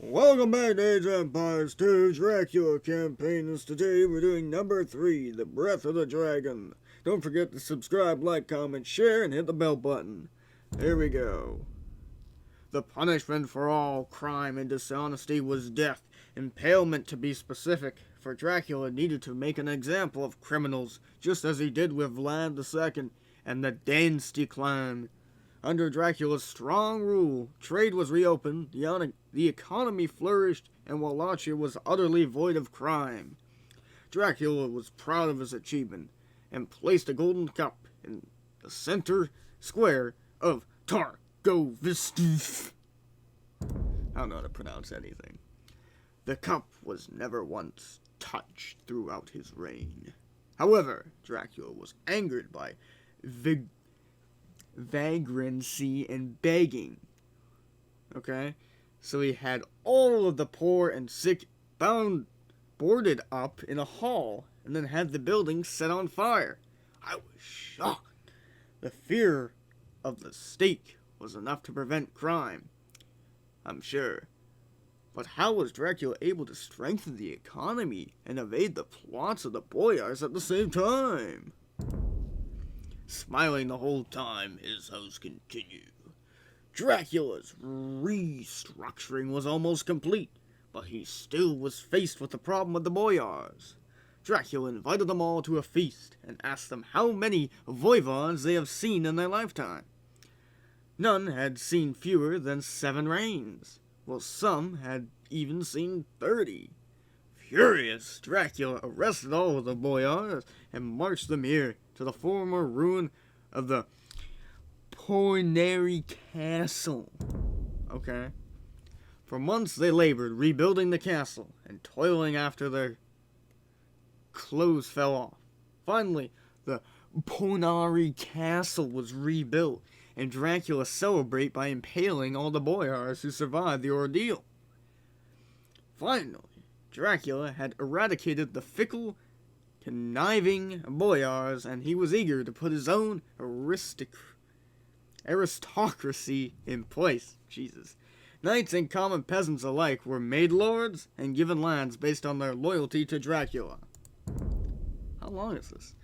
Welcome back to Age of Empires 2 Dracula campaigns. Today we're doing number 3, The Breath of the Dragon. Don't forget to subscribe, like, comment, share, and hit the bell button. Here we go. The punishment for all crime and dishonesty was death, impalement to be specific, for Dracula needed to make an example of criminals, just as he did with Vlad II and the Dynasty clan. Under Dracula's strong rule, trade was reopened, the economy flourished, and Wallachia was utterly void of crime. Dracula was proud of his achievement, and placed a golden cup in the center square of Targovistuf. I don't know how to pronounce anything. The cup was never once touched throughout his reign. However, Dracula was angered by vagrancy and begging. Okay? So he had all of the poor and sick boarded up in a hall, and then had the building set on fire. I was shocked. The fear of the stake was enough to prevent crime, I'm sure. But how was Dracula able to strengthen the economy and evade the plots of the boyars at the same time? Smiling the whole time, his host continued. Dracula's restructuring was almost complete, but he still was faced with the problem of the boyars. Dracula invited them all to a feast and asked them how many voivods they have seen in their lifetime. None had seen fewer than 7 reigns, while some had even seen 30. Furious, Dracula arrested all of the boyars and marched them here to the former ruin of the Pornary Castle. Okay? For months they labored rebuilding the castle and toiling after their clothes fell off. Finally, the Pornary Castle was rebuilt, and Dracula celebrated by impaling all the boyars who survived the ordeal. Finally, Dracula had eradicated the fickle, conniving boyars, and he was eager to put his own aristocracy in place. Jesus. Knights and common peasants alike were made lords and given lands based on their loyalty to Dracula. How long is this?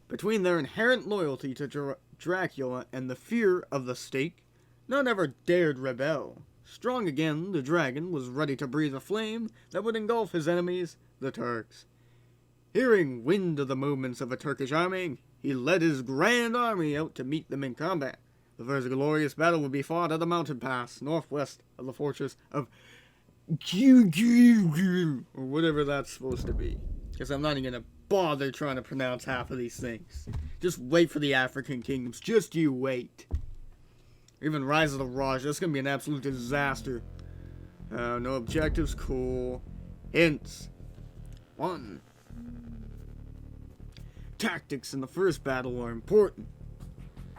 Between their inherent loyalty to Dracula and the fear of the stake, none ever dared rebel. Strong again, the dragon was ready to breathe a flame that would engulf his enemies, the Turks. Hearing wind of the movements of a Turkish army, he led his grand army out to meet them in combat. The first glorious battle would be fought at the mountain pass, northwest of the fortress of or whatever that's supposed to be. Because I'm not even going to bother trying to pronounce half of these things. Just wait for the African kingdoms. Just you wait. Even Rise of the Raj, that's going to be an absolute disaster. No objectives, cool. Hints. 1. Tactics in the first battle are important.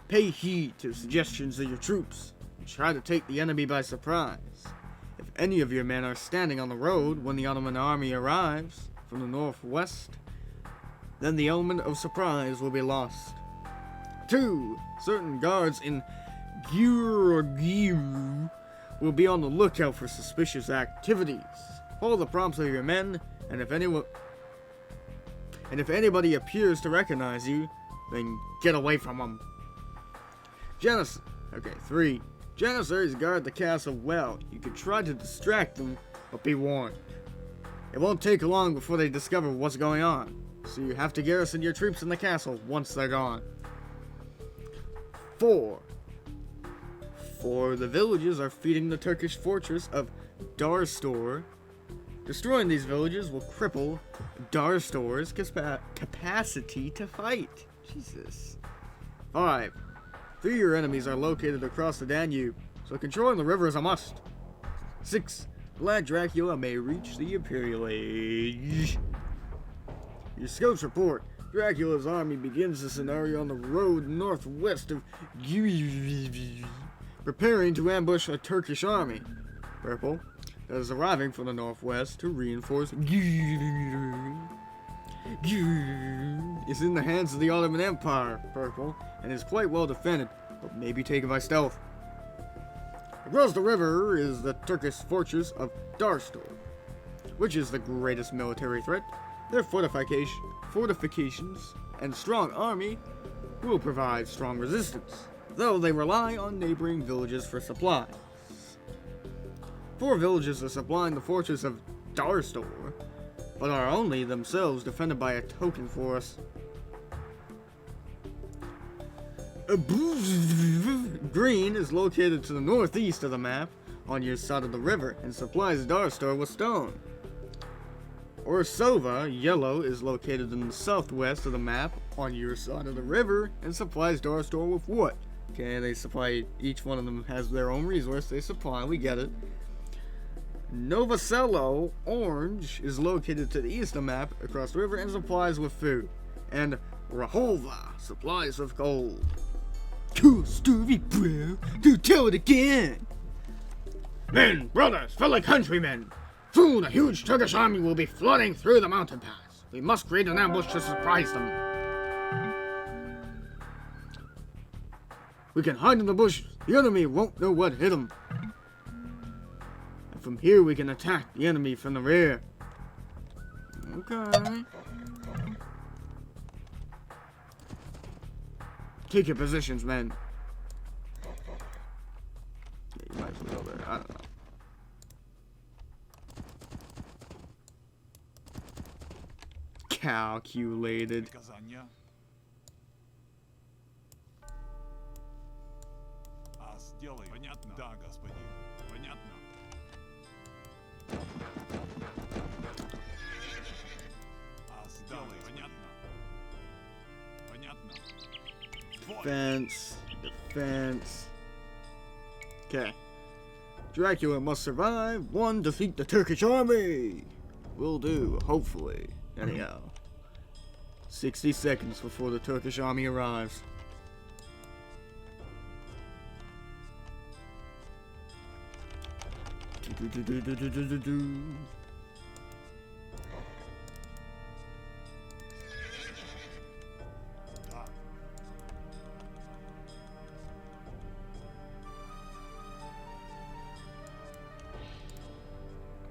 Pay heed to suggestions of your troops, and try to take the enemy by surprise. If any of your men are standing on the road when the Ottoman army arrives from the northwest, then the element of surprise will be lost. 2. Certain guards in Giurgiru will be on the lookout for suspicious activities. Follow the prompts of your men, and if anybody appears to recognize you, then get away from them. 3. Janissaries guard the castle well. You can try to distract them, but be warned. It won't take long before they discover what's going on, so you have to garrison your troops in the castle once they're gone. 4. The villages are feeding the Turkish fortress of Darstor. Destroying these villages will cripple Darstor's capacity to fight. Jesus. 5. 3 of your enemies are located across the Danube, so controlling the river is a must. 6. Vlad Dracula may reach the Imperial Age. Your scouts report. Dracula's army begins the scenario on the road northwest of preparing to ambush a Turkish army. Purple. That is arriving from the northwest to reinforce is in the hands of the Ottoman Empire, Purple, and is quite well defended, but may be taken by stealth. Across the river is the Turkish fortress of Darstor, which is the greatest military threat. Their fortifications and strong army will provide strong resistance, though they rely on neighboring villages for supplies. 4 villages are supplying the fortress of Darstor, but are only themselves defended by a token force. Green is located to the northeast of the map on your side of the river and supplies Darstor with stone. Orsova, yellow, is located in the southwest of the map on your side of the river and supplies Darstor with wood. Okay, they supply, each one of them has their own resource they supply, we get it. Novosello, orange, is located to the east of the map across the river and supplies with food. And Rahova supplies with gold. Cool story, bro. Do tell it again. Men, brothers, fellow countrymen. Soon a huge Turkish army will be flooding through the mountain pass. We must create an ambush to surprise them. We can hide in the bushes. The enemy won't know what hit them. And from here we can attack the enemy from the rear. Okay. Take your positions, men. Yeah, you might as well go there. I don't know. Calculated. Defense. Okay. Dracula must survive. 1, defeat the Turkish army. Will do, hopefully. Anyhow. 60 seconds before the Turkish army arrives.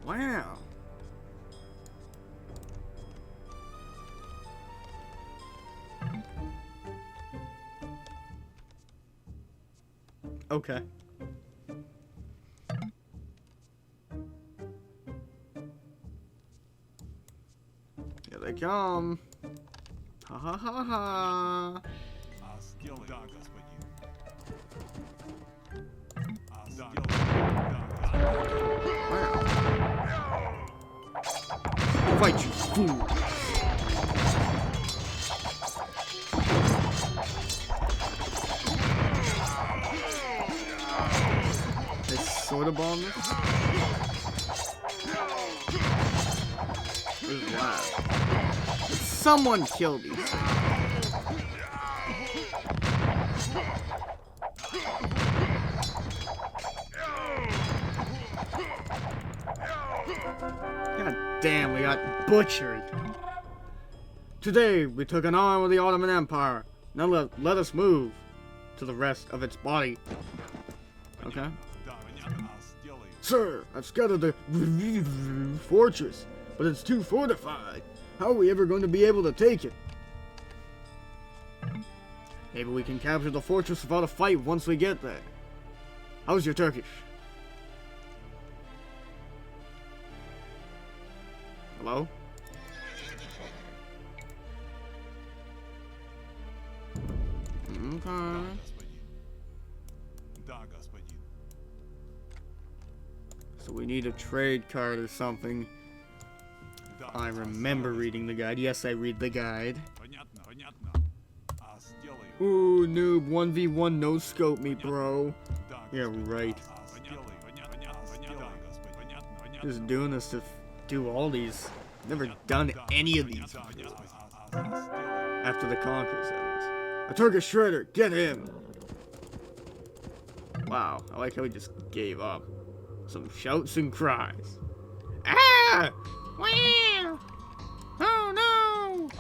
Wow. Okay. Here they come. Ha ha ha ha. Wow. Fight, you fool. They soda bomb this? This is loud. Someone kill these things. God damn, we got butchered. Today, we took an arm of the Ottoman Empire. Now let us move to the rest of its body. Okay. Sir, I've scouted the fortress, but it's too fortified. How are we ever going to be able to take it? Maybe we can capture the fortress without a fight once we get there. How's your Turkish? Hello? Okay. So we need a trade card or something. I remember reading the guide. Yes, I read the guide. Ooh, noob, 1v1 no scope me, bro. Yeah, right. Just doing this to do all these. Never done any of these after the Conquerors, that is. A Turkish shredder, get him! Wow, I like how he just gave up. Some shouts and cries. Ah! Wow! Oh no!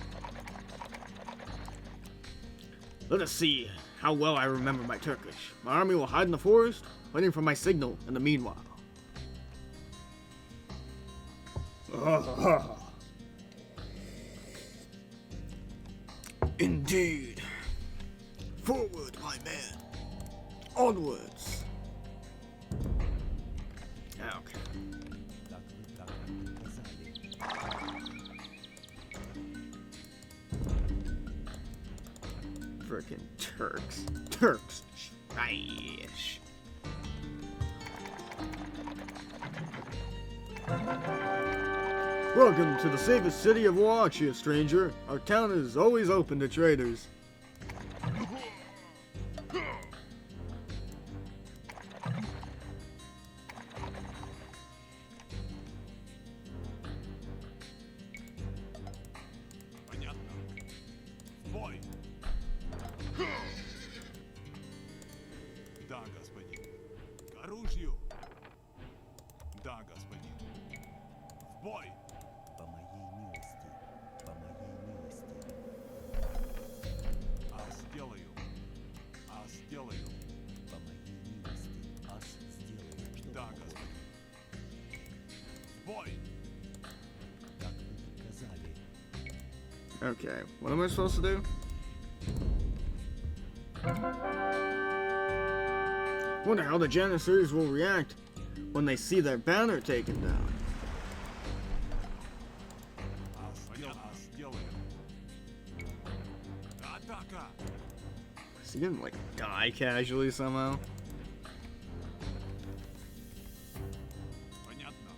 Let us see How well I remember my Turkish. My army will hide in the forest, waiting for my signal in the meanwhile. Indeed. Forward, my man. Onwards. Okay. Frickin' Turks. Turks. Trash. Welcome to the safest city of Wallachia, stranger. Our town is always open to traders. Да, господин. К оружию. Да, господин. В бой. По моей милости, по моей милости. Ас сделаю. Ас сделаю. По моей милости, ас сделаю, что Да, угодно. господин. В бой. Как вы приказали. Okay, what am I supposed to do? Wonder how the Janissaries will react when they see their banner taken down. Ас сделаю. Атака. Is he gonna like die casually somehow? Понятно.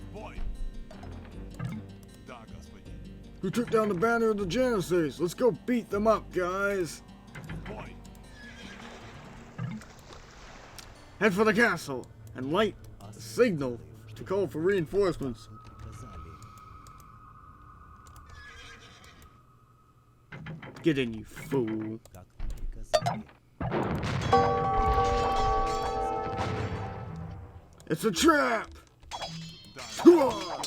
В бой. Да, господин. Who took down the banner of the Janissaries? Let's go beat them up, guys. В бой. Head for the castle and light the signal to call for reinforcements. Приказали. Get in, you fool. Как вы приказали. It's a trap! Да. Hurrah!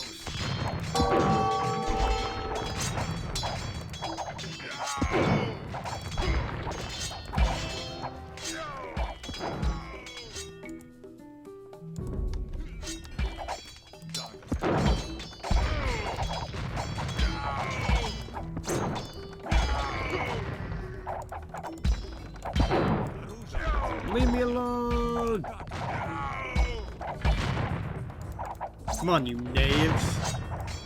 Leave me alone! Come on, you knaves.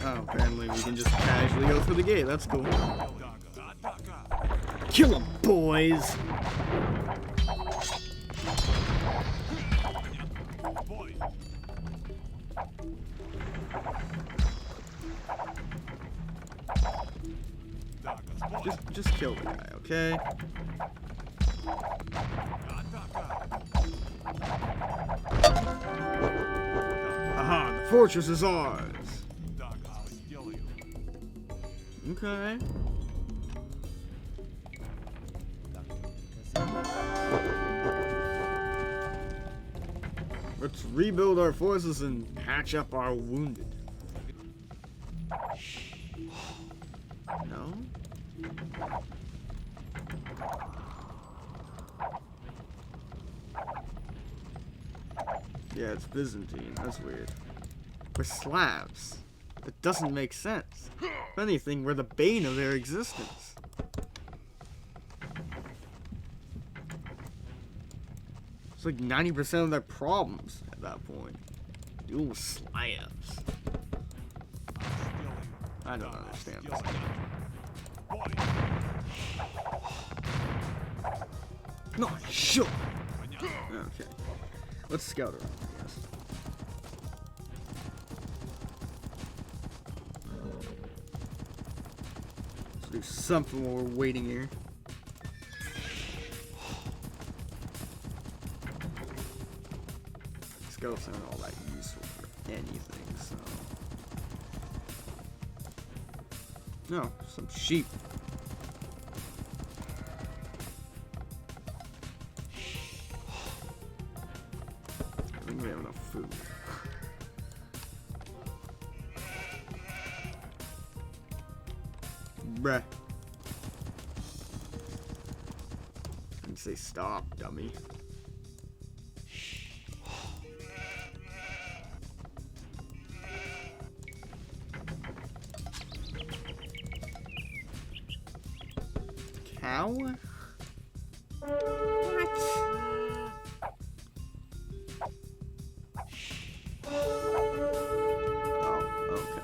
Oh, apparently we can just casually go through the gate. That's cool. Атака. Kill 'em, boys! В бой. Да, господин. Just kill the guy, okay? Атака. Aha, the fortress is ours! Да, господин. Сделаю. Okay. Как вы приказали. Let's rebuild our forces and patch up our wounded. No? Yeah, it's Byzantine. That's weird. We're Slavs. That doesn't make sense. If anything, we're the bane of their existence. It's like 90% of their problems at that point. Deal with Slavs. I don't understand this. Бой. No, sure. Понятно. Okay. Let's scout around, I guess. Let's do something while we're waiting here. Scouts aren't all that useful for anything, so. No, some sheep. I think we have enough food. Bruh. Say stop, dummy. Cow? What? Oh, okay.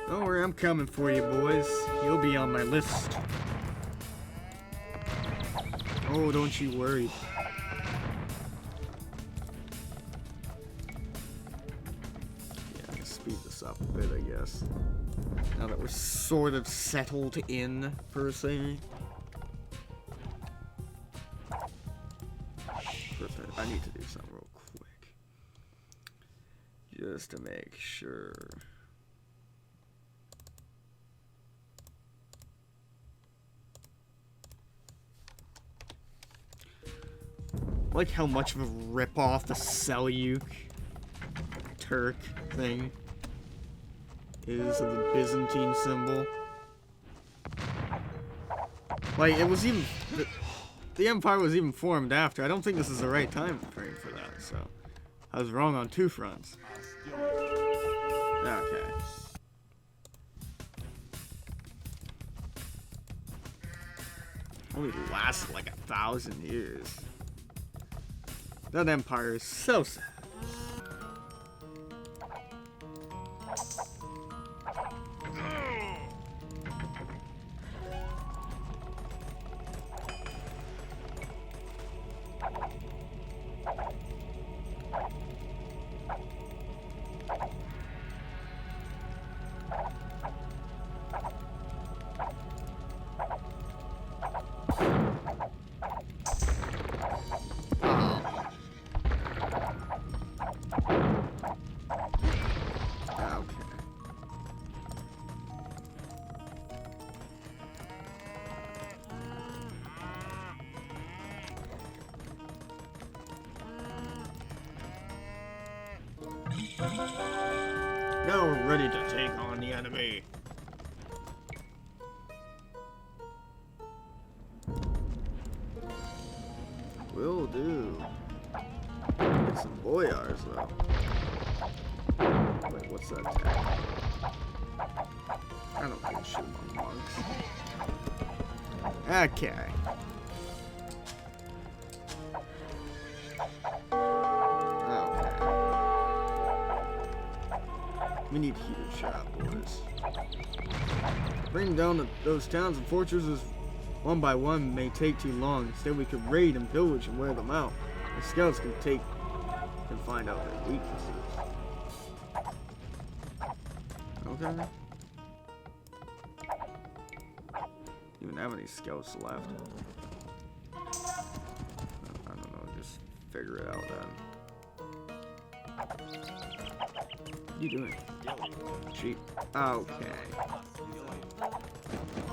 Don't worry, I'm coming for you, boys. You'll be on my list. Oh, don't you worry. Yeah, speed this up a bit, I guess. Now that we're sort of settled in, per se. First, I need to do something real quick. Just to make sure. I like how much of a rip-off the Seljuk Turk thing is of the Byzantine symbol. Like, it was even... The Empire was even formed after. I don't think this is the right time frame for that, so... I was wrong on two fronts. Okay. Only lasted like 1,000 years. That empire is so sad. Now we're ready to take on the enemy. Will do. Get some boyars though. Wait, what's that tag? I don't think it's shoot on monks. Okay. We need heater shot, boys. Bringing down those towns and fortresses one by one may take too long. Instead, we could raid and pillage and wear them out. The scouts can find out their weaknesses. Okay. Even have any scouts left? I don't know. Just figure it out then. What are you doing? Cheap. Okay.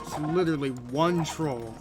It's literally one troll.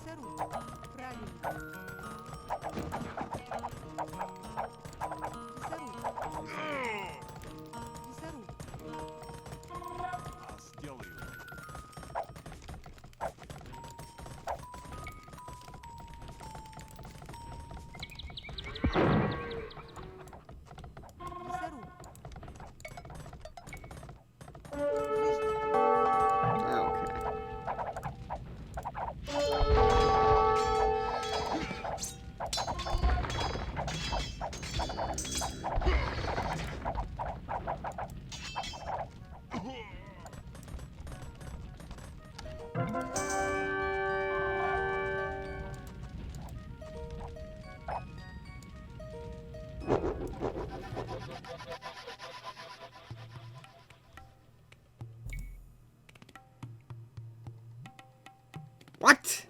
What?